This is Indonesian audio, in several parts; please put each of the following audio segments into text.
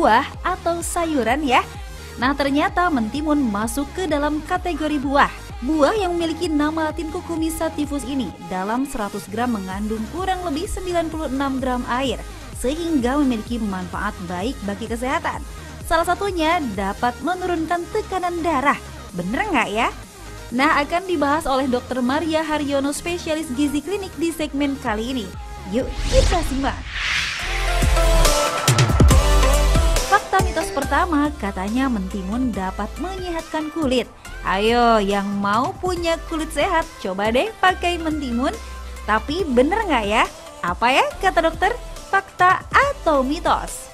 buah atau sayuran ya. Nah, ternyata mentimun masuk ke dalam kategori buah. Buah yang memiliki nama latin Cucumis sativus ini dalam 100 gram mengandung kurang lebih 96 gram air, sehingga memiliki manfaat baik bagi kesehatan. Salah satunya dapat menurunkan tekanan darah. Bener nggak ya? Nah, akan dibahas oleh Dr. Maria Haryono, spesialis gizi klinik di segmen kali ini. Yuk kita simak. Fakta mitos pertama, katanya mentimun dapat menyehatkan kulit. Ayo, yang mau punya kulit sehat, coba deh pakai mentimun. Tapi bener nggak ya? Apa ya kata dokter? Fakta atau mitos?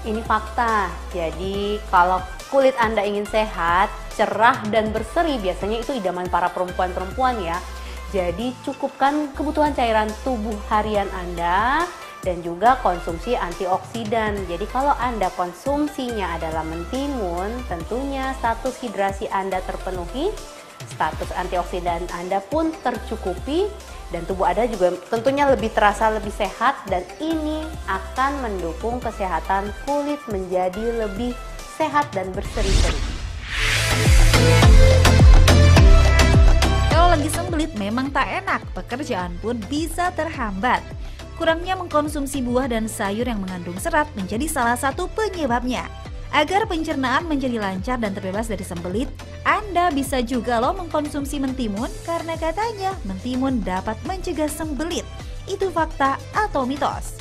Ini fakta. Jadi kalau kulit Anda ingin sehat, cerah dan berseri, biasanya itu idaman para perempuan-perempuan ya. Jadi cukupkan kebutuhan cairan tubuh harian Anda dan juga konsumsi antioksidan. Jadi kalau Anda konsumsinya adalah mentimun, tentunya status hidrasi Anda terpenuhi, status antioksidan Anda pun tercukupi, dan tubuh Anda juga tentunya lebih terasa lebih sehat, dan ini akan mendukung kesehatan kulit menjadi lebih sehat dan berseri-seri. Kalau lagi sembelit memang tak enak, pekerjaan pun bisa terhambat. Kurangnya mengkonsumsi buah dan sayur yang mengandung serat menjadi salah satu penyebabnya. Agar pencernaan menjadi lancar dan terbebas dari sembelit, Anda bisa juga loh mengkonsumsi mentimun karena katanya mentimun dapat mencegah sembelit. Itu fakta atau mitos?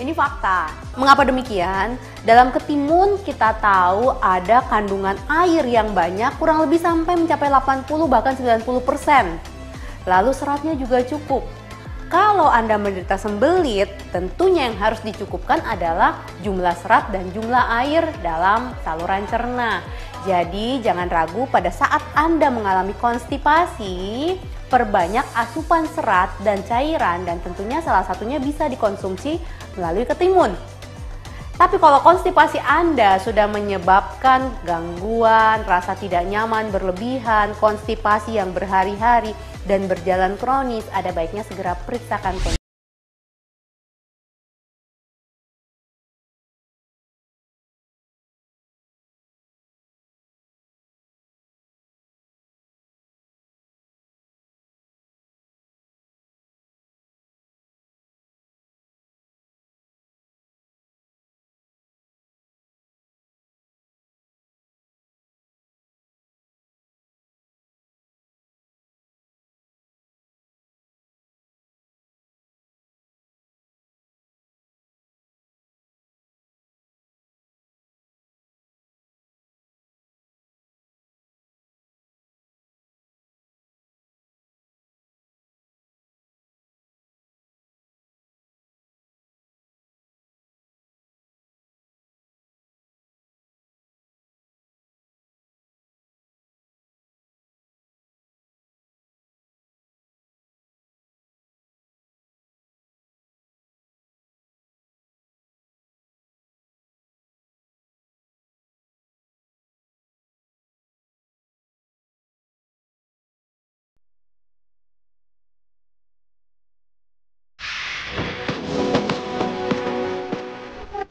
Ini fakta. Mengapa demikian? Dalam ketimun kita tahu ada kandungan air yang banyak, kurang lebih sampai mencapai 80 bahkan 90%. Lalu seratnya juga cukup. Kalau Anda menderita sembelit, tentunya yang harus dicukupkan adalah jumlah serat dan jumlah air dalam saluran cerna. Jadi jangan ragu pada saat Anda mengalami konstipasi, perbanyak asupan serat dan cairan, dan tentunya salah satunya bisa dikonsumsi melalui ketimun. Tapi kalau konstipasi Anda sudah menyebabkan gangguan, rasa tidak nyaman berlebihan, konstipasi yang berhari-hari dan berjalan kronis, ada baiknya segera periksakan kondisi.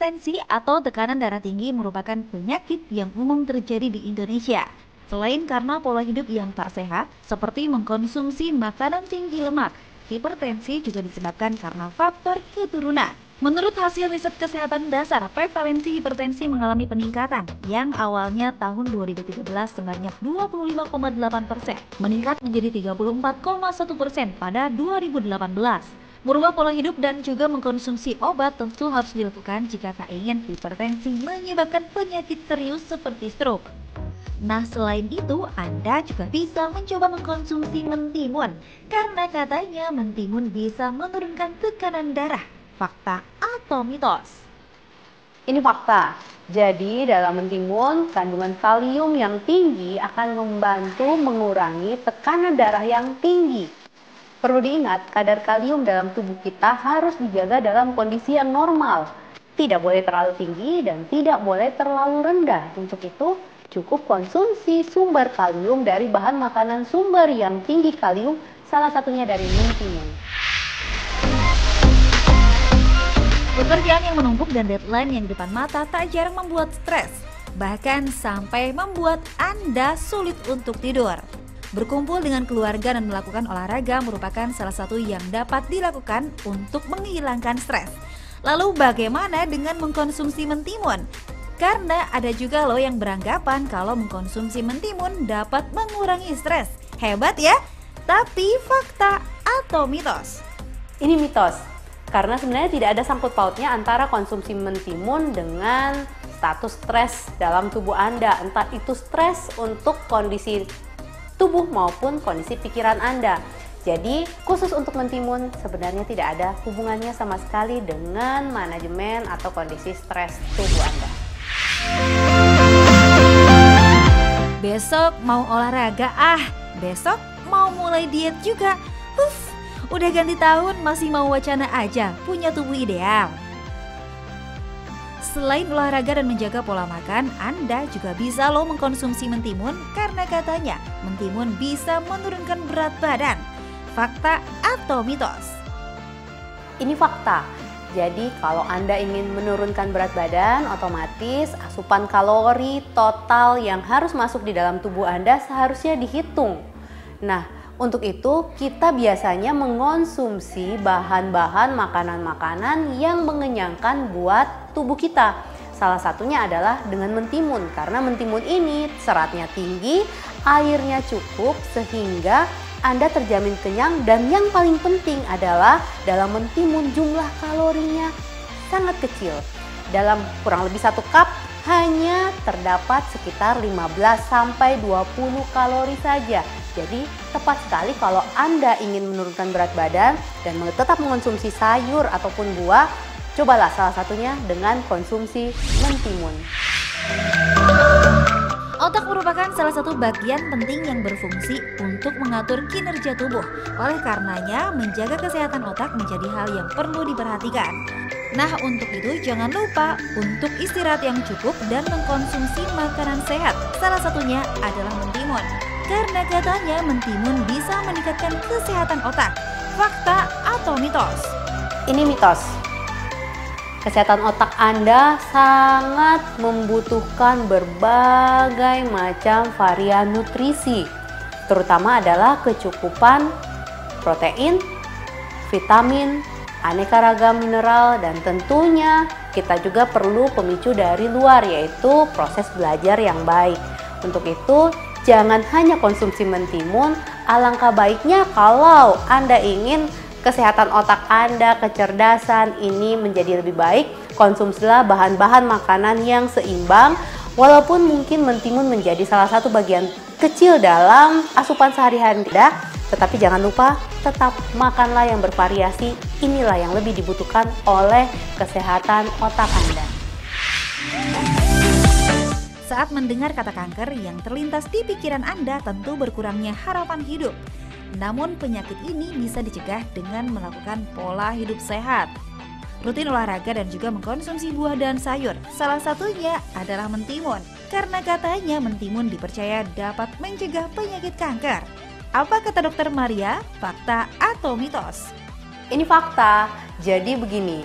Hipertensi atau tekanan darah tinggi merupakan penyakit yang umum terjadi di Indonesia. Selain karena pola hidup yang tak sehat, seperti mengkonsumsi makanan tinggi lemak, hipertensi juga disebabkan karena faktor keturunan. Menurut hasil riset kesehatan dasar, prevalensi hipertensi mengalami peningkatan yang awalnya tahun 2013 sebanyak 25,8%, meningkat menjadi 34,1% pada 2018. Merubah pola hidup dan juga mengkonsumsi obat tentu harus dilakukan jika tak ingin hipertensi menyebabkan penyakit serius seperti stroke. Nah, selain itu, Anda juga bisa mencoba mengkonsumsi mentimun karena katanya mentimun bisa menurunkan tekanan darah. Fakta atau mitos? Ini fakta. Jadi dalam mentimun, kandungan kalium yang tinggi akan membantu mengurangi tekanan darah yang tinggi. Perlu diingat, kadar kalium dalam tubuh kita harus dijaga dalam kondisi yang normal. Tidak boleh terlalu tinggi dan tidak boleh terlalu rendah. Untuk itu, cukup konsumsi sumber kalium dari bahan makanan sumber yang tinggi kalium, salah satunya dari mentimun. Pekerjaan yang menumpuk dan deadline yang di depan mata tak jarang membuat stres, bahkan sampai membuat Anda sulit untuk tidur. Berkumpul dengan keluarga dan melakukan olahraga merupakan salah satu yang dapat dilakukan untuk menghilangkan stres. Lalu bagaimana dengan mengkonsumsi mentimun? Karena ada juga loh yang beranggapan kalau mengkonsumsi mentimun dapat mengurangi stres. Hebat ya? Tapi fakta atau mitos? Ini mitos, karena sebenarnya tidak ada sangkut pautnya antara konsumsi mentimun dengan status stres dalam tubuh Anda. Entah itu stres untuk kondisi tubuh maupun kondisi pikiran Anda. Jadi khusus untuk mentimun sebenarnya tidak ada hubungannya sama sekali dengan manajemen atau kondisi stres tubuh Anda. Besok mau olahraga, besok mau mulai diet juga. Udah ganti tahun masih mau wacana aja punya tubuh ideal. Selain olahraga dan menjaga pola makan, Anda juga bisa loh mengkonsumsi mentimun karena katanya mentimun bisa menurunkan berat badan. Fakta atau mitos? Ini fakta. Jadi kalau Anda ingin menurunkan berat badan, otomatis asupan kalori total yang harus masuk di dalam tubuh Anda seharusnya dihitung. Nah, untuk itu kita biasanya mengonsumsi bahan-bahan makanan-makanan yang mengenyangkan buat tubuh kita. Salah satunya adalah dengan mentimun, karena mentimun ini seratnya tinggi, airnya cukup sehingga Anda terjamin kenyang, dan yang paling penting adalah dalam mentimun jumlah kalorinya sangat kecil. Dalam kurang lebih 1 cup hanya terdapat sekitar 15-20 kalori saja. Jadi tepat sekali kalau Anda ingin menurunkan berat badan dan tetap mengonsumsi sayur ataupun buah, cobalah salah satunya dengan konsumsi mentimun. Otak merupakan salah satu bagian penting yang berfungsi untuk mengatur kinerja tubuh. Oleh karenanya, menjaga kesehatan otak menjadi hal yang perlu diperhatikan. Nah, untuk itu jangan lupa untuk istirahat yang cukup dan mengkonsumsi makanan sehat. Salah satunya adalah mentimun. Karena katanya mentimun bisa meningkatkan kesehatan otak. Fakta atau mitos? Ini mitos. Kesehatan otak Anda sangat membutuhkan berbagai macam varian nutrisi, terutama adalah kecukupan protein, vitamin, aneka ragam mineral, dan tentunya kita juga perlu pemicu dari luar, yaitu proses belajar yang baik. Untuk itu, jangan hanya konsumsi mentimun, alangkah baiknya kalau Anda ingin kesehatan otak Anda, kecerdasan ini menjadi lebih baik, konsumsilah bahan-bahan makanan yang seimbang. Walaupun mungkin mentimun menjadi salah satu bagian kecil dalam asupan sehari-hari Anda, tetapi jangan lupa tetap makanlah yang bervariasi. Inilah yang lebih dibutuhkan oleh kesehatan otak Anda. Saat mendengar kata kanker, yang terlintas di pikiran Anda tentu berkurangnya harapan hidup. Namun penyakit ini bisa dicegah dengan melakukan pola hidup sehat, rutin olahraga, dan juga mengkonsumsi buah dan sayur. Salah satunya adalah mentimun, karena katanya mentimun dipercaya dapat mencegah penyakit kanker. Apa kata Dokter Maria? Fakta atau mitos? Ini fakta. Jadi begini,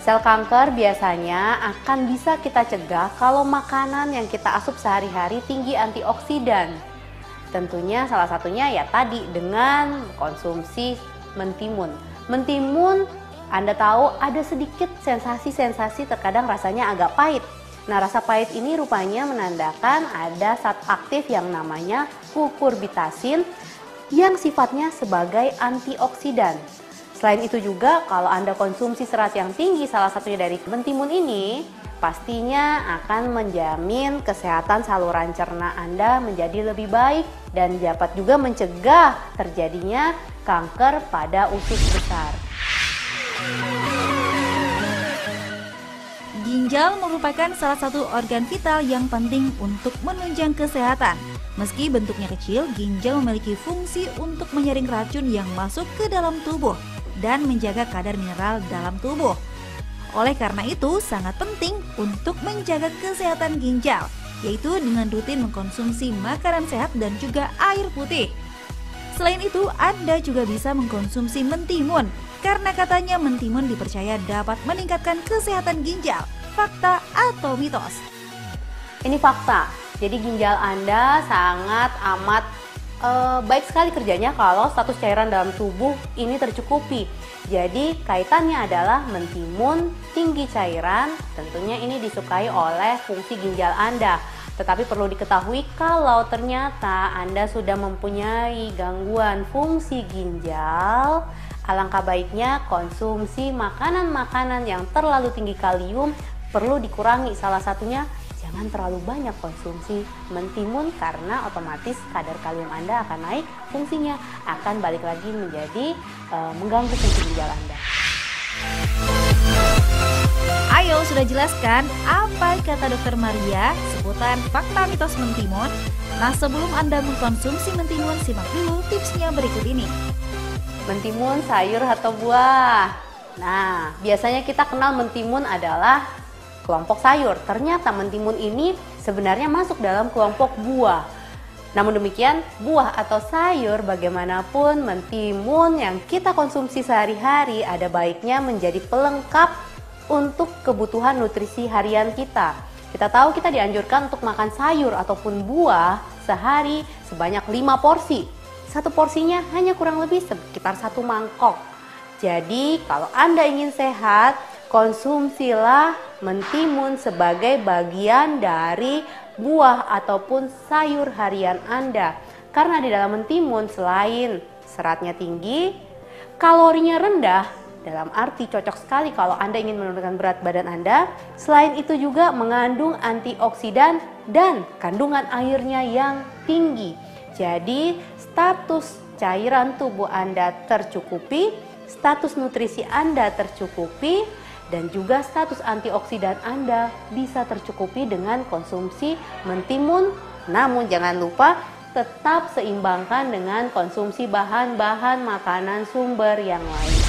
sel kanker biasanya akan bisa kita cegah kalau makanan yang kita asup sehari-hari tinggi antioksidan. Tentunya salah satunya ya tadi dengan konsumsi mentimun. Mentimun Anda tahu ada sedikit sensasi-sensasi, terkadang rasanya agak pahit. Nah, rasa pahit ini rupanya menandakan ada zat aktif yang namanya kukurbitasin yang sifatnya sebagai antioksidan. Selain itu juga kalau Anda konsumsi serat yang tinggi, salah satunya dari mentimun ini, pastinya akan menjamin kesehatan saluran cerna Anda menjadi lebih baik dan dapat juga mencegah terjadinya kanker pada usus besar. Ginjal merupakan salah satu organ vital yang penting untuk menunjang kesehatan. Meski bentuknya kecil, ginjal memiliki fungsi untuk menyaring racun yang masuk ke dalam tubuh dan menjaga kadar mineral dalam tubuh. Oleh karena itu, sangat penting untuk menjaga kesehatan ginjal, yaitu dengan rutin mengkonsumsi makanan sehat dan juga air putih. Selain itu, Anda juga bisa mengkonsumsi mentimun, karena katanya mentimun dipercaya dapat meningkatkan kesehatan ginjal. Fakta atau mitos? Ini fakta. Jadi ginjal Anda sangat amat baik sekali kerjanya kalau status cairan dalam tubuh ini tercukupi. Jadi kaitannya adalah mentimun tinggi cairan, tentunya ini disukai oleh fungsi ginjal Anda. Tetapi perlu diketahui kalau ternyata Anda sudah mempunyai gangguan fungsi ginjal, alangkah baiknya konsumsi makanan-makanan yang terlalu tinggi kalium perlu dikurangi. Salah satunya jangan terlalu banyak konsumsi mentimun karena otomatis kadar kalium Anda akan naik, fungsinya akan balik lagi menjadi mengganggu fungsi ginjal Anda. Ayo, sudah jelaskan apa kata Dokter Maria seputar fakta mitos mentimun? Nah, sebelum Anda mengkonsumsi mentimun, simak dulu tipsnya berikut ini. Mentimun sayur atau buah? Nah, biasanya kita kenal mentimun adalah kelompok sayur. Ternyata mentimun ini sebenarnya masuk dalam kelompok buah. Namun demikian, buah atau sayur bagaimanapun mentimun yang kita konsumsi sehari-hari ada baiknya menjadi pelengkap untuk kebutuhan nutrisi harian kita. Kita tahu kita dianjurkan untuk makan sayur ataupun buah sehari sebanyak 5 porsi. Satu porsinya hanya kurang lebih sekitar 1 mangkok. Jadi kalau Anda ingin sehat, konsumsilah mentimun sebagai bagian dari buah ataupun sayur harian Anda. Karena di dalam mentimun selain seratnya tinggi, kalorinya rendah, dalam arti cocok sekali kalau Anda ingin menurunkan berat badan Anda. Selain itu juga mengandung antioksidan dan kandungan airnya yang tinggi. Jadi status cairan tubuh Anda tercukupi, status nutrisi Anda tercukupi, dan juga status antioksidan Anda bisa tercukupi dengan konsumsi mentimun. Namun jangan lupa tetap seimbangkan dengan konsumsi bahan-bahan makanan sumber yang lain.